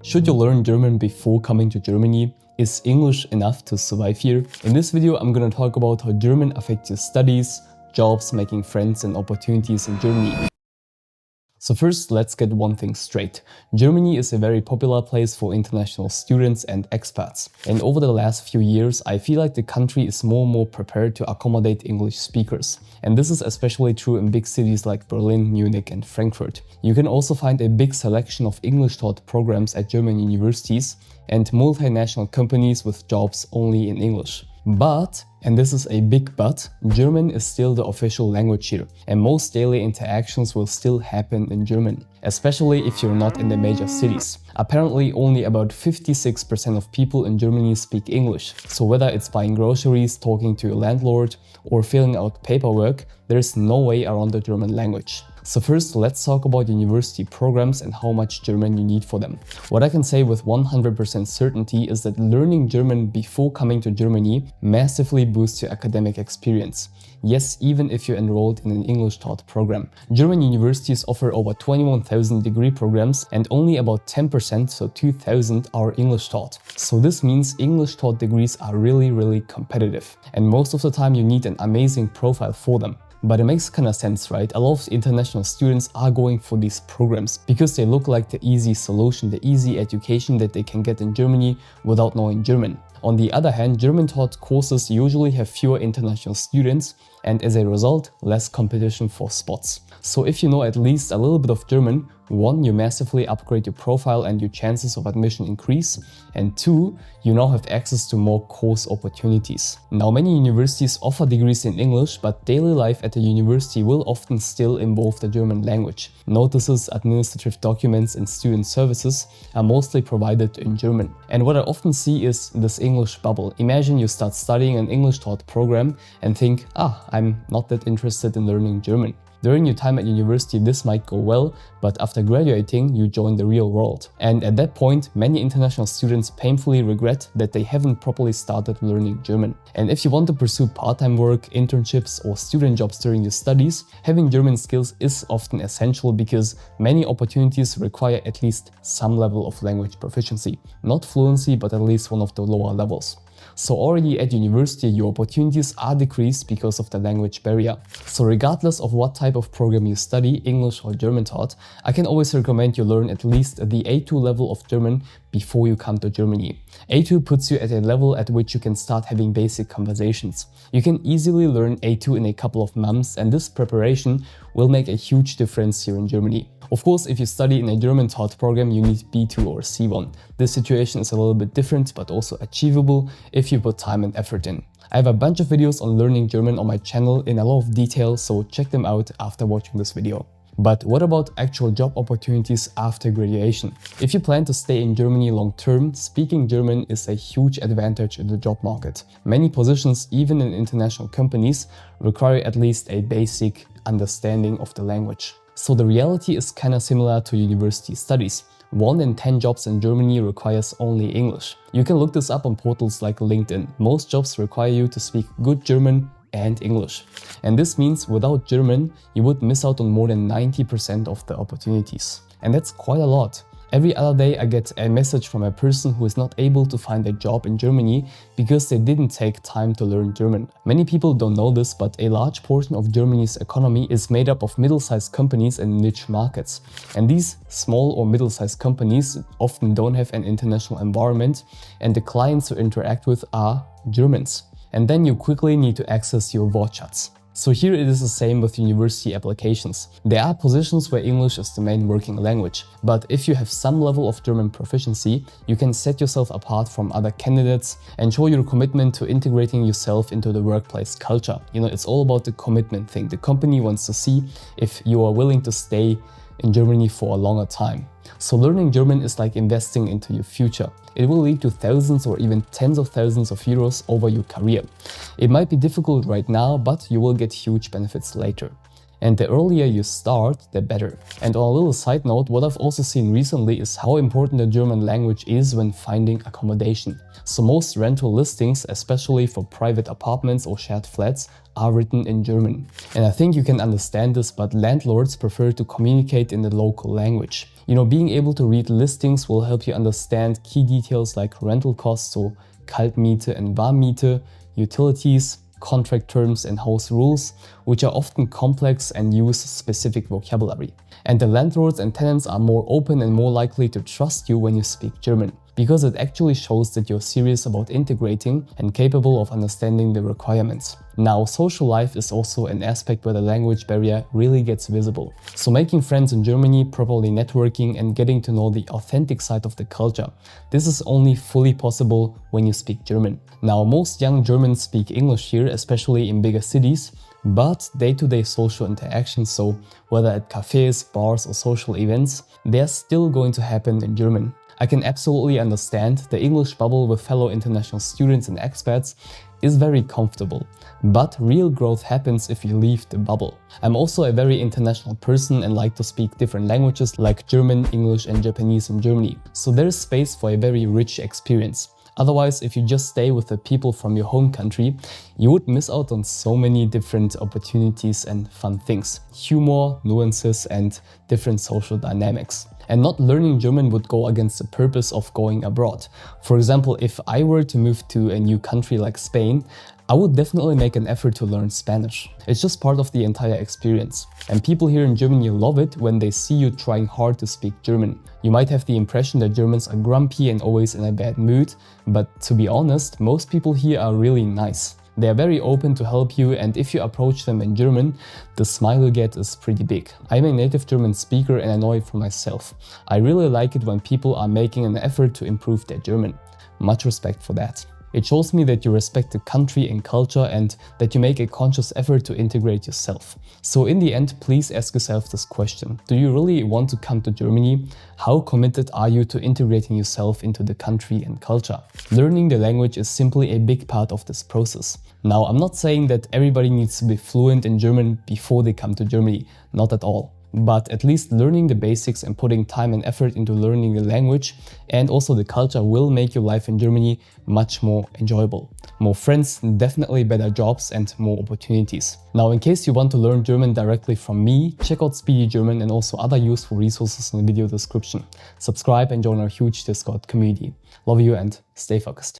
Should you learn German before coming to Germany? Is English enough to survive here? In this video, I'm gonna talk about how German affects your studies, jobs, making friends and opportunities in Germany. So first, let's get one thing straight. Germany is a very popular place for international students and expats. And over the last few years, I feel like the country is more and more prepared to accommodate English speakers. And this is especially true in big cities like Berlin, Munich and Frankfurt. You can also find a big selection of English-taught programs at German universities and multinational companies with jobs only in English. But, and this is a big but, German is still the official language here, and most daily interactions will still happen in German, especially if you're not in the major cities. Apparently, only about 56% of people in Germany speak English, so whether it's buying groceries, talking to your landlord, or filling out paperwork, there's no way around the German language. So first, let's talk about university programs and how much German you need for them. What I can say with 100% certainty is that learning German before coming to Germany massively boosts your academic experience. Yes, even if you're enrolled in an English-taught program. German universities offer over 21,000 degree programs and only about 10%, so 2,000, are English-taught. So this means English-taught degrees are really competitive. And most of the time you need an amazing profile for them. But it makes kind of sense, right? A lot of international students are going for these programs because they look like the easy solution, the easy education that they can get in Germany without knowing German. On the other hand, German-taught courses usually have fewer international students and as a result, less competition for spots. So if you know at least a little bit of German, 1, you massively upgrade your profile and your chances of admission increase, and 2, you now have access to more course opportunities. Now, many universities offer degrees in English, but daily life at the university will often still involve the German language. Notices, administrative documents and student services are mostly provided in German. And what I often see is this English bubble. Imagine you start studying an English-taught program and think, I'm not that interested in learning German. During your time at university, this might go well, but after graduating, you join the real world. And at that point, many international students painfully regret that they haven't properly started learning German. And if you want to pursue part-time work, internships, or student jobs during your studies, having German skills is often essential because many opportunities require at least some level of language proficiency. Not fluency, but at least one of the lower levels. So already at university, your opportunities are decreased because of the language barrier. So regardless of what type of program you study, English or German taught, I can always recommend you learn at least the A2 level of German before you come to Germany. A2 puts you at a level at which you can start having basic conversations. You can easily learn A2 in a couple of months, and this preparation will make a huge difference here in Germany. Of course, if you study in a German-taught program, you need B2 or C1. This situation is a little bit different, but also achievable if you put time and effort in. I have a bunch of videos on learning German on my channel in a lot of detail, so check them out after watching this video. But what about actual job opportunities after graduation? If you plan to stay in Germany long term, speaking German is a huge advantage in the job market. Many positions, even in international companies, require at least a basic understanding of the language. So the reality is kind of similar to university studies. 1 in 10 jobs in Germany requires only English. You can look this up on portals like LinkedIn. Most jobs require you to speak good German and English. And this means without German, you would miss out on more than 90% of the opportunities. And that's quite a lot. Every other day I get a message from a person who is not able to find a job in Germany because they didn't take time to learn German. Many people don't know this, but a large portion of Germany's economy is made up of middle-sized companies and niche markets. And these small or middle-sized companies often don't have an international environment, and the clients who interact with are Germans. And then you quickly need to access your Wortschatz. So here it is the same with university applications. There are positions where English is the main working language, but if you have some level of German proficiency, you can set yourself apart from other candidates and show your commitment to integrating yourself into the workplace culture. You know, it's all about the commitment thing. The company wants to see if you are willing to stay in Germany for a longer time. So learning German is like investing into your future. It will lead to thousands or even tens of thousands of euros over your career. It might be difficult right now, but you will get huge benefits later. And the earlier you start, the better. And on a little side note, what I've also seen recently is how important the German language is when finding accommodation. So most rental listings, especially for private apartments or shared flats, are written in German. And I think you can understand this, but landlords prefer to communicate in the local language. You know, being able to read listings will help you understand key details like rental costs, so Kaltmiete and Warmmiete, utilities, contract terms and house rules, which are often complex and use specific vocabulary. And the landlords and tenants are more open and more likely to trust you when you speak German, because it actually shows that you're serious about integrating and capable of understanding the requirements. Now, social life is also an aspect where the language barrier really gets visible. So making friends in Germany, properly networking and getting to know the authentic side of the culture, this is only fully possible when you speak German. Now, most young Germans speak English here, especially in bigger cities, but day-to-day social interactions, so whether at cafes, bars or social events, they're still going to happen in German. I can absolutely understand the English bubble with fellow international students and expats is very comfortable, but real growth happens if you leave the bubble. I'm also a very international person and like to speak different languages like German, English and Japanese in Germany, so there is space for a very rich experience. Otherwise, if you just stay with the people from your home country, you would miss out on so many different opportunities and fun things, humor, nuances and different social dynamics. And not learning German would go against the purpose of going abroad. For example, if I were to move to a new country like Spain, I would definitely make an effort to learn Spanish. It's just part of the entire experience. And people here in Germany love it when they see you trying hard to speak German. You might have the impression that Germans are grumpy and always in a bad mood, but to be honest, most people here are really nice. They are very open to help you, and if you approach them in German, the smile you get is pretty big. I'm a native German speaker and I know it for myself. I really like it when people are making an effort to improve their German. Much respect for that. It shows me that you respect the country and culture and that you make a conscious effort to integrate yourself. So in the end, please ask yourself this question. Do you really want to come to Germany? How committed are you to integrating yourself into the country and culture? Learning the language is simply a big part of this process. Now, I'm not saying that everybody needs to be fluent in German before they come to Germany, not at all. But at least learning the basics and putting time and effort into learning the language and also the culture will make your life in Germany much more enjoyable. More friends, definitely better jobs and more opportunities. Now, in case you want to learn German directly from me, check out Speedy German and also other useful resources in the video description. Subscribe and join our huge Discord community. Love you and stay focused.